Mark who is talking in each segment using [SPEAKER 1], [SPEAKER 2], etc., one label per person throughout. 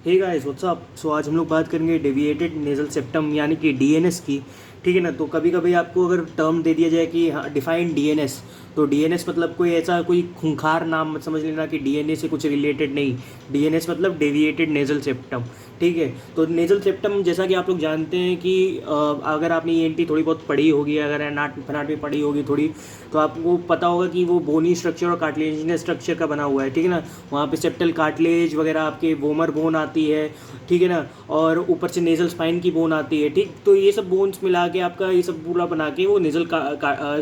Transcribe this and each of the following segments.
[SPEAKER 1] हे guys what's up. So आज हम लोग बात करेंगे डेविएटेड नेजल सेप्टम यानी कि डीएनएस की। ठीक है ना। तो कभी कभी आपको अगर टर्म दे दिया जाए कि हाँ डिफाइन डीएनएस, तो डीएनएस मतलब कोई ऐसा कोई खूंखार नाम मत समझ लेना कि डीएनए से कुछ रिलेटेड नहीं। डीएनएस मतलब डेविएटेड नेजल सेप्टम। ठीक है। तो नेजल सेप्टम जैसा कि आप लोग जानते हैं कि अगर आपने ईएनटी थोड़ी बहुत पढ़ी होगी, अगर एनाटॉमी पढ़ी होगी थोड़ी, तो आपको पता होगा कि वो बोनी स्ट्रक्चर और कार्टिलेजिनस स्ट्रक्चर का बना हुआ है। ठीक है ना। वहाँ पे सेप्टल कार्टिलेज वगैरह आपके वोमर बोन आती है। ठीक है ना। और ऊपर से नेजल स्पाइन की बोन आती है। ठीक, तो ये सब बोन्स मिला के आपका ये सब पूरा बना के वो नेजल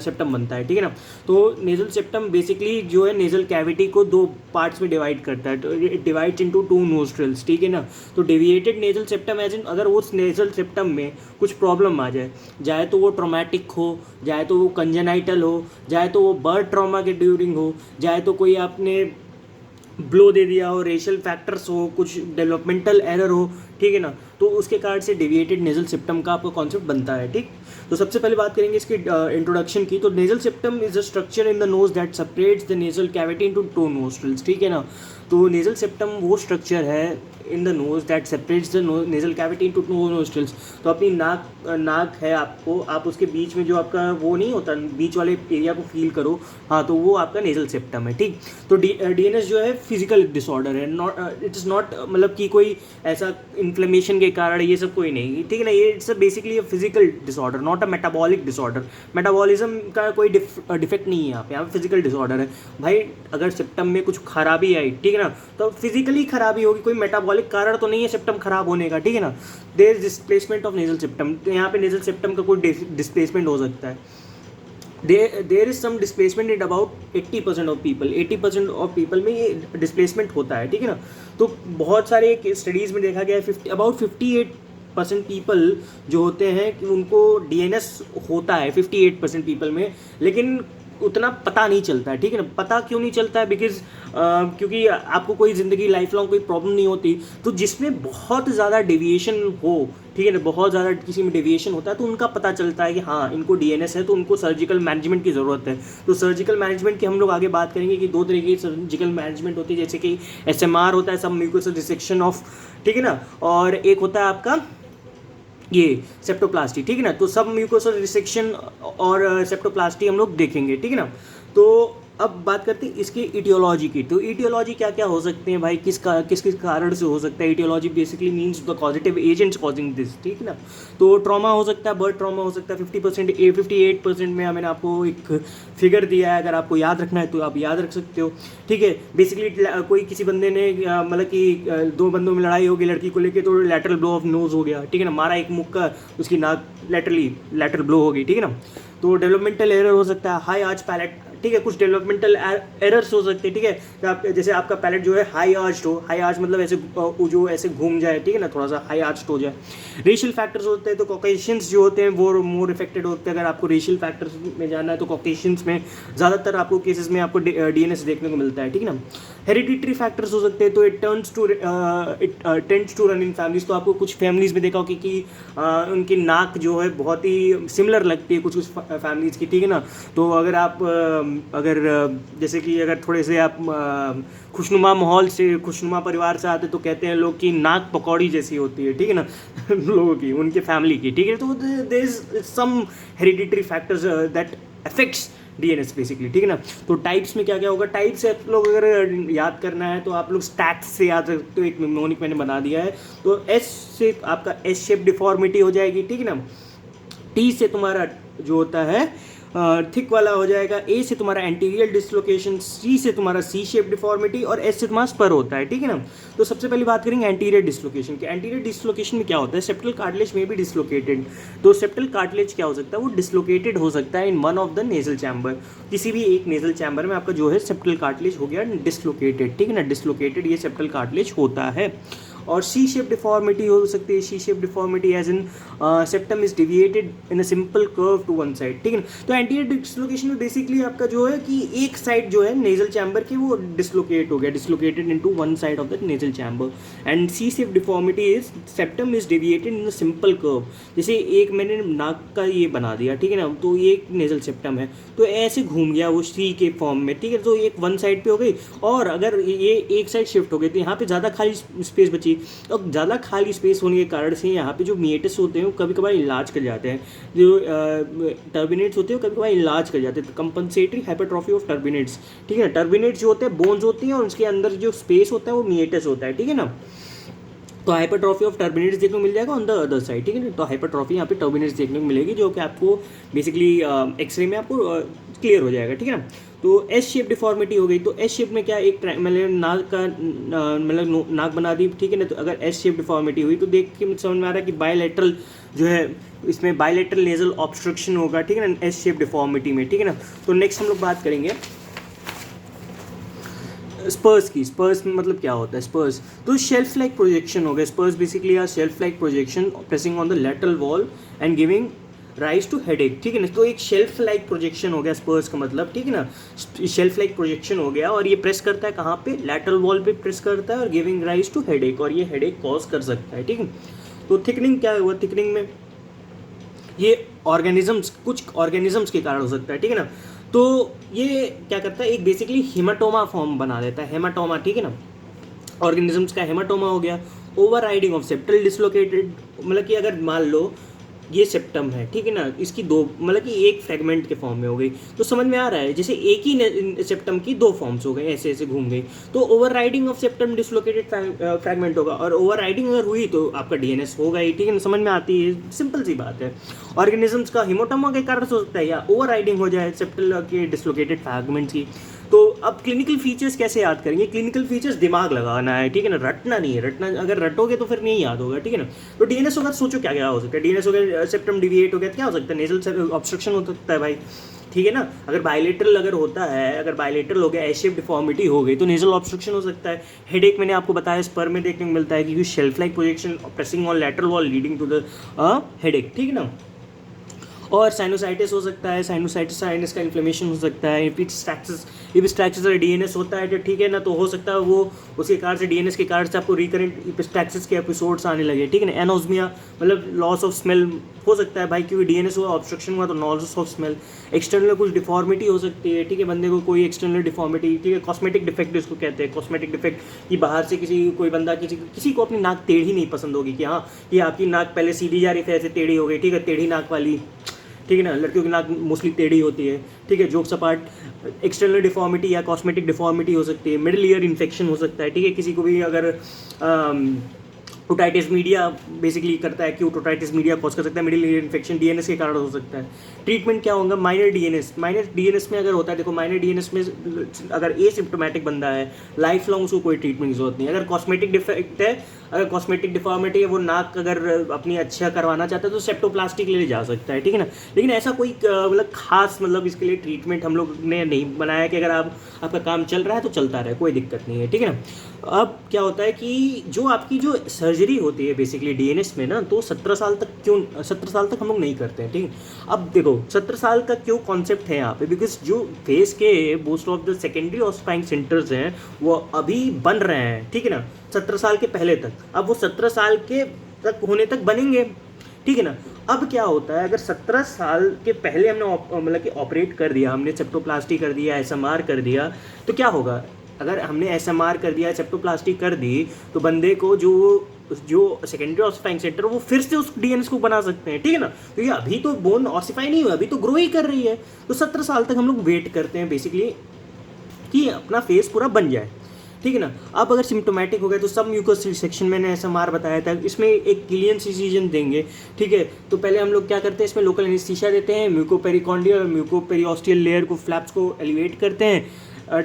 [SPEAKER 1] सेप्टम बनता है। ठीक है ना। तो नेजल सेप्टम बेसिकली जो है नेजल कैविटी को दो पार्ट्स में डिवाइड करता है। तो it divides into two nostrils. ठीक है ना। तो deviated nasal septum as in अगर उस नेजल सेप्टम में कुछ प्रॉब्लम आ जाए, चाहे तो वो ट्रोमैटिक हो, चाहे तो वो कंजेनाइटल हो, चाहे तो वो बर्थ ट्रॉमा के ड्यूरिंग हो, चाहे तो कोई आपने ब्लो दे दिया हो, रेशियल फैक्टर्स हो, कुछ डेवलपमेंटल एरर हो, ठीक है ना, तो उसके कारण से डेविएटेड नेजल सिप्टम का आपका कॉन्सेप्ट बनता है। ठीक। तो सबसे पहले बात करेंगे इसकी इंट्रोडक्शन की। तो nasal septum is a structure in the nose that separates the nasal cavity into two nostrils. ठीक है ना। तो नेजल सिप्टम वो स्ट्रक्चर है in the nose that separates the nasal cavity into two nostrils. तो अपनी नाक है आपको, आप उसके बीच में जो आपका वो नहीं होता, बीच वाले एरिया को फील करो, हाँ, तो वो आपका नेजल सेप्टम है। ठीक। तो डीएनएस जो है फिजिकल डिसऑर्डर है, नॉट इट इज़ नॉट मतलब कि कोई ऐसा इन्फ्लेमेशन के कारण ये सब कोई नहीं। ठीक है ना। ये it's basically a physical disorder, not a metabolic disorder. Metabolism का कोई डिफेक्ट नहीं है यहाँ पे फिजिकल डिसऑर्डर है। भाई अगर सिप्टम में कुछ खराबी आई, ठीक है ना, तो फिजिकली खराबी होगी, कोई मेटाबॉलिक कारण तो नहीं है सिप्टम खराब होने का। ठीक है ना। There is displacement of nasal septum. तो यहाँ पे नेजल सिप्टम का कोई डिस्प्लेसमेंट हो सकता है। There is some displacement in about 80% of people. 80% of people में ये डिस्प्लेसमेंट होता है। ठीक है ना। तो बहुत सारे स्टडीज़ में देखा गया है अबाउट 58% पीपल जो होते हैं कि उनको डीएनएस होता है 58% पीपल में, लेकिन उतना पता नहीं चलता है। ठीक है ना। पता क्यों नहीं चलता है? बिकॉज क्योंकि आपको कोई ज़िंदगी लाइफ लॉन्ग कोई प्रॉब्लम नहीं होती। तो जिसमें बहुत ज़्यादा डेविएशन हो, ठीक है ना, बहुत ज़्यादा किसी में डेविएशन होता है, तो उनका पता चलता है कि हाँ इनको डीएनएस है, तो उनको सर्जिकल मैनेजमेंट की ज़रूरत है। तो सर्जिकल मैनेजमेंट की हम लोग आगे बात करेंगे कि दो तरीके की सर्जिकल मैनेजमेंट होती है, जैसे कि एसएमआर होता है, सब म्यूकोसल डिसेक्शन ऑफ, ठीक है ना, और एक होता है आपका ये सेप्टोप्लास्टी। ठीक है ना। तो सब म्यूकोसल रिसेक्शन और सेप्टोप्लास्टी हम लोग देखेंगे। ठीक है ना। तो अब बात करते हैं इसकी इटियोलॉजी की। तो इटियोलॉजी क्या क्या हो सकते हैं भाई, किस किस कारण से हो सकता है? Aetiology basically means the positive agents causing this. ठीक है ना। तो ट्रॉमा हो सकता है, बर्थ ट्रॉमा हो सकता है 50%, 58% में मैंने आपको एक फिगर दिया है, अगर आपको याद रखना है तो आप याद रख सकते हो। ठीक है। बेसिकली कोई किसी बंदे ने मतलब कि दो बंदों में लड़ाई होगी लड़की को लेकर, तो लैटरल ब्लो ऑफ नोज हो गया। ठीक है ना। मारा एक मुक्का, उसकी नाक लैटरल ब्लो होगी। ठीक है ना। तो डेवलपमेंटल एरर हो सकता है, हाई आर्च पैलेट। ठीक है। कुछ डेवलपमेंटल एरर्स हो सकते हैं। ठीक है। तो आप जैसे आपका पैलेट जो है हाई आर्च हो, हाई आर्च मतलब ऐसे जो ऐसे घूम जाए, ठीक है ना, थोड़ा सा हाई आर्च हो जाए। रेशियल फैक्टर्स होते हैं, तो कॉकेशियंस जो होते हैं वो मोर इफेक्टेड होते हैं। अगर आपको रेशियल फैक्टर्स में जानना है तो कॉकेशियंस में ज़्यादातर आपको केसेस में आपको डीएनएस देखने को मिलता है। ठीक है ना। हेरिडिटरी फैक्टर्स हो सकते हैं, तो it tends to run in families. तो आपको कुछ फैमिलीज में देखा होगा कि उनकी नाक जो है बहुत ही सिमिलर लगती है कुछ कुछ फैमिलीज की। ठीक है ना। तो अगर आप जैसे कि अगर थोड़े से आप खुशनुमा माहौल से, खुशनुमा परिवार से आते, तो कहते हैं लोग कि नाक पकौड़ी जैसी होती है। ठीक है ना। लोगों की, उनके फैमिली की। ठीक है। तो there is some hereditary factors that affects DNS basically. ठीक है ना। तो टाइप्स में क्या क्या होगा, टाइप्स आप लोग अगर याद करना है तो आप लोग स्टैट्स से याद रखते हो, एक निमोनिक मैंने बना दिया है। तो एस से आपका एस शेप डिफॉर्मिटी हो जाएगी। ठीक है ना। टी से तुम्हारा जो होता है थिक वाला हो जाएगा, ए से तुम्हारा एंटीरियर डिसलोकेशन, सी से तुम्हारा सी शेप डिफॉर्मिटी, और एस से तुम्हारा स्पर होता है। ठीक है ना। तो सबसे पहले बात करेंगे एंटीरियर डिसलोकेशन की। एंटीरियर डिसलोकेशन में क्या होता है? सेप्टल कार्टिलेज में भी डिसलोकेटेड। तो सेप्टल कार्टिलेज क्या हो सकता है? वो डिसलोकेटेड हो सकता है in one of the nasal chamber. किसी भी एक नेजल चैम्बर में आपका जो है सेप्टल कार्टिलेज हो गया डिसलोकेटेड। ठीक है ना। डिसलोकेटेड ये सेप्टल कार्टिलेज होता है। और सी शेप डिफॉर्मिटी हो सकती है। C shape deformity as in septum is deviated in a simple curve to one side. ठीक है ना। तो एंटीरियर डिसलोकेशन में बेसिकली आपका जो है कि एक साइड जो है नेजल चैम्बर की वो डिसलोकेट हो गया, dislocated into one side of the nasal chamber. And C shape deformity is septum is deviated in a simple curve. जैसे एक मैंने नाक का ये बना दिया, ठीक है ना, तो ये एक नेजल सेप्टम है, तो ऐसे घूम गया वो सी के फॉर्म में। ठीक है। तो एक वन साइड पे हो गई, और अगर ये एक साइड शिफ्ट हो गई तो यहाँ पे ज़्यादा खाली स्पेस बची, और ज़्यादा खाली स्पेस होने के कारण से यहाँ पे जो मीएटस होते हैं वो कभी कभार इलाज कर जाते हैं, जो टर्बिनेट्स होते हैं वो कभी कभार इलाज कर जाते हैं, तो कंपनसेटरी हाइपरट्रॉफी ऑफ टर्बिनेट्स, ठीक है ना। टर्बिनेट्स जो होते हैं बोन्स होती हैं और उसके अंदर जो स्पेस होता है वो मीएटस होता है, ठीक है ना। तो हाइपरट्रॉफी ऑफ टर्बिनेट्स देखने को मिल जाएगा ऑन द अदर साइड, ठीक है ना। तो हाइपरट्रॉफी यहाँ पे टर्बिनेट्स देखने को मिलेगी, जो कि आपको बेसिकली एक्सरे में आपको क्लियर हो जाएगा, ठीक है ना। तो एस शेप डिफॉर्मिटी हो गई, तो एस शेप में क्या एक मतलब नाक का मतलब नाक बना दी, ठीक है ना। तो अगर एस शेप डिफॉर्मिटी हुई तो देख के समझ में आ रहा है कि बायलैटरल जो है इसमें बायलैटरल नेजल ऑब्स्ट्रक्शन होगा, ठीक है ना, एस शेप डिफॉर्मिटी में, ठीक है ना। तो नेक्स्ट हम लोग बात करेंगे स्पर्स की। स्पर्स मतलब क्या होता है स्पर्स, तो शेल्फ लाइक प्रोजेक्शन हो गया। Spurs basically are shelf like projection pressing on the lateral wall and giving rise to headache, ठीक है ना। तो एक शेल्फ लाइक प्रोजेक्शन हो गया स्पर्स का मतलब, ठीक है ना। शेल्फ लाइक प्रोजेक्शन हो गया और ये प्रेस करता है कहाँ पे, लैटरल वॉल पे प्रेस करता है और गिविंग राइज टू हेडेक, और ये हेडेक कॉज कर सकता है, ठीक है। तो थिकनिंग क्या हुआ, थिकनिंग में ये ऑर्गेनिजम्स कुछ ऑर्गेनिजम्स के कारण हो सकता है, ठीक है ना। तो ये क्या करता है, एक बेसिकली हेमाटोमा फॉर्म बना देता है, हेमाटोमा, ठीक है ना। ऑर्गेनिजम्स का हेमाटोमा हो गया। Over riding of septal dislocated, मतलब कि अगर मान लो ये सेप्टम है, ठीक है ना, इसकी दो मतलब कि एक फ्रेगमेंट के फॉर्म में हो गई, तो समझ में आ रहा है जैसे एक ही सेप्टम की दो फॉर्म्स हो गए, ऐसे ऐसे घूम गई, तो over riding of septum dislocated fragment होगा, और ओवर राइडिंग अगर हुई तो आपका डीएनएस होगा ही, ठीक है ना, समझ में आती है, सिंपल सी बात है। ऑर्गेनिजम्स का हिमोटोमा के कारण हो सकता है या ओवर राइडिंग हो जाए सेप्टल के डिसलोकेटेड फ्रेगमेंट्स की। तो अब क्लिनिकल फीचर्स कैसे याद करेंगे, क्लिनिकल फीचर्स दिमाग लगाना है, ठीक है ना, रटना नहीं है, रटना अगर रटोगे तो फिर नहीं याद होगा, ठीक है ना। तो डीएनएस होगा, सोचो क्या क्या हो सकता है, डीएनएस हो गया, सेप्टम डिविएट हो गया, क्या हो सकता है, नेजल ऑब्स्ट्रक्शन हो सकता है भाई, ठीक है ना। अगर बायलेटरल अगर होता है, अगर बायलेटरल हो गया, एस शेप डिफॉर्मिटी हो गई तो नेजल ऑब्स्ट्रक्शन हो सकता है। हेडेक मैंने आपको बताया स्पर में देखने को मिलता है क्योंकि shelf like projection pressing on lateral wall leading to the headache, ठीक है ना। और साइनोसाइटिस हो सकता है, साइनोसाइटिस साइनस का इन्फ्लेमेशन हो सकता है। इपिस्टैक्सिस अगर डीएनएस होता है तो ठीक है ना, तो हो सकता है वो उसके कारण से डीएनएस के कारण से आपको रिकरेंट इपिस्टैक्सिस के एपिसोड्स आने लगे, ठीक है ना। एनोस्मिया मतलब लॉस ऑफ स्मेल हो सकता है भाई, क्योंकि डीएनएस हुआ, ऑब्स्ट्रक्शन हुआ तो लॉस ऑफ स्मेल। एक्सटर्नल कुछ डिफॉर्मिटी हो सकती है, ठीक है, बंदे को कोई एक्सटर्नल डिफॉर्मिटी, ठीक है, कॉस्मेटिक डिफेक्ट इसको कहते हैं, कॉस्मेटिक डिफेक्ट कि बाहर से कोई बंदा किसी को अपनी नाक टेढ़ी नहीं पसंद होगी कि हाँ ये आपकी नाक पहले सीधी जा रही थी ऐसे टेढ़ी हो गई, ठीक है, टेढ़ी नाक वाली, ठीक है ना, लड़कियों की नाक मोस्टली टेढ़ी होती है, ठीक है, जोक्स अपार्ट। एक्सटर्नल डिफॉर्मिटी या कॉस्मेटिक डिफॉर्मिटी हो सकती है। मिडिल ईयर इन्फेक्शन हो सकता है, ठीक है, किसी को भी अगर ओटाइटिस मीडिया बेसिकली करता है कि ओटाइटिस मीडिया कॉज कर सकता है, मिडिल ईयर इन्फेक्शन डीएनएस के कारण हो सकता है। ट्रीटमेंट क्या होगा, माइनर डीएनएस में अगर होता है, देखो माइनर डीएनएस में अगर एसिम्प्टोमेटिक बंदा है लाइफ लॉन्ग उसको कोई ट्रीटमेंट की जरूरत नहीं है। अगर कॉस्मेटिक डिफेक्ट है, अगर कॉस्मेटिक डिफॉर्मिटी है, वो नाक अगर अपनी अच्छा करवाना चाहता है तो सेप्टोप्लास्टी के लिए जा सकता है, ठीक है ना। लेकिन ऐसा कोई मतलब खास मतलब इसके लिए ट्रीटमेंट हम लोग ने नहीं बनाया कि अगर आपका काम चल रहा है तो चलता रहे, कोई दिक्कत नहीं है, ठीक है ना। अब क्या होता है कि जो आपकी जो सर्जरी होती है बेसिकली डीएनएस में ना, तो 17 साल तक हम लोग नहीं करते हैं, ठीक है। अब देखो 17 साल का क्यों कॉन्सेप्ट है यहाँ पे, बिकॉज जो फेस के most of the secondary ossifying centres हैं वो अभी बन रहे हैं, ठीक है ना, 17 साल के पहले तक। अब वो 17 साल के तक होने तक बनेंगे, ठीक है ना। अब क्या होता है, अगर 17 साल के पहले हमने मतलब कि ऑपरेट कर दिया, हमने सेप्टोप्लास्टी कर दिया, एसएमआर कर दिया, तो क्या होगा, अगर हमने एसएमआर कर दिया, सेप्टोप्लास्टी कर दी, तो बंदे को जो सेकेंडरी ऑसिफाइंग सेंटर वो फिर से उस डीएनएस को बना सकते हैं, ठीक है ना, क्योंकि अभी तो बोन ऑसिफाई नहीं हुआ, अभी तो ग्रो ही कर रही है। तो 17 साल तक हम लोग वेट करते हैं बेसिकली कि अपना फेस पूरा बन जाए, ठीक है ना। अब अगर सिम्टोमेटिक हो गया तो सब म्यूकस रिसेक्शन मैंने एसएमआर बताया था, इसमें एक क्लियन सिंसिजन देंगे, ठीक है। तो पहले हम लोग क्या करते हैं, इसमें लोकल एनेस्थीसिया देते हैं, म्यूकोपेरिकॉन्डियल और म्यूकोपेरियोस्टियल लेयर को फ्लैप्स को एलिवेट करते हैं।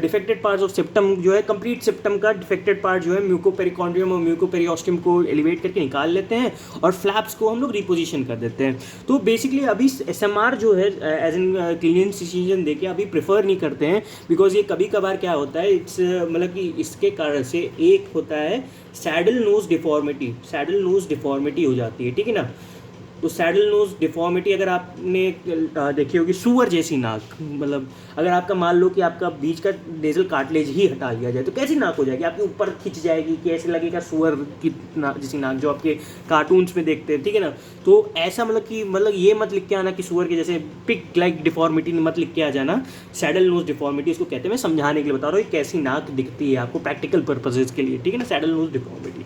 [SPEAKER 1] डिफेक्टेड पार्ट्स ऑफ सेप्टम जो है, कंप्लीट सेप्टम का डिफेक्टेड पार्ट जो है म्यूकोपेरिकॉन्ड्रियम और म्यूकोपेरियोस्टियम को एलिवेट करके निकाल लेते हैं और फ्लैप्स को हम लोग रिपोजिशन कर देते हैं। तो बेसिकली अभी एसएमआर जो है एज एन क्लिनिकल डिसीजन देके अभी प्रेफर नहीं करते हैं, बिकॉज ये कभी कभार क्या होता है, इट्स मतलब कि इसके कारण से एक होता है सैडल नोज डिफॉर्मिटी हो जाती है, ठीक है ना। तो सैडल नोज डिफॉर्मिटी अगर आपने देखी होगी, सुअर जैसी नाक, मतलब अगर आपका मान लो कि आपका बीच का नेजल कार्टिलेज ही हटा लिया जाए तो कैसी नाक हो जाएगी, आपके ऊपर खिंच जाएगी कि ऐसे लगेगा सुअर की जैसी नाक जो आपके कार्टून्स में देखते हैं, ठीक है ना। तो ऐसा मतलब ये मत लिख के आना कि सुअर के जैसे पिग लाइक डिफॉर्मिटी मत लिख के आ जाना, सैडल नोज डिफॉर्मिटी इसको कहते हैं। मैं समझाने के लिए बता रहा हूँ कैसी नाक दिखती है आपको प्रैक्टिकल पर्पजेज के लिए, ठीक है ना, सैडल नोज डिफॉर्मिटी।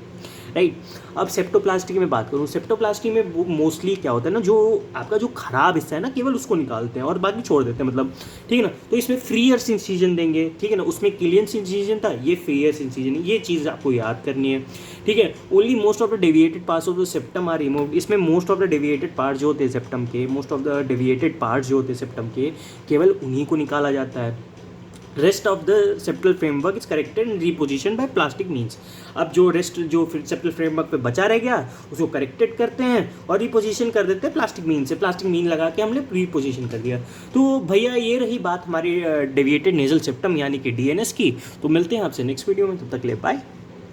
[SPEAKER 1] राइट। अब सेप्टोप्लास्टी की मैं बात करूँ, सेप्टोप्लास्टी में वो मोस्टली क्या होता है ना, जो आपका जो खराब हिस्सा है ना केवल उसको निकालते हैं और बाकी छोड़ देते हैं, मतलब ठीक है ना। तो इसमें फ्रीयर्स इंसिजन देंगे, ठीक है ना। उसमें किलियंस इंसिजन था, ये फ्रीयर्स इंसिजन, ये चीज़ आपको याद करनी है, ठीक है। Only most of the deviated parts of the septum are remove. इसमें most of the deviated part जो होते हैं सेप्टम के, most of the deviated part जो होते हैं सेप्टम के, केवल उन्हीं को निकाला जाता है। Rest of the septal framework is corrected and reposition bye plastic means. अब जो रेस्ट जो सेप्टल फ्रेमवर्क पे बचा रह गया उसको करेक्टेड करते हैं और रीपोजिशन कर देते हैं प्लास्टिक मीन से। प्लास्टिक मीन लगा के हमने रीपोजिशन कर दिया। तो भैया ये रही बात हमारी डेविएटेड नेजल सेप्टम यानी कि डीएनएस की। तो मिलते हैं आपसे नेक्स्ट वीडियो में, तब तक ले बाय।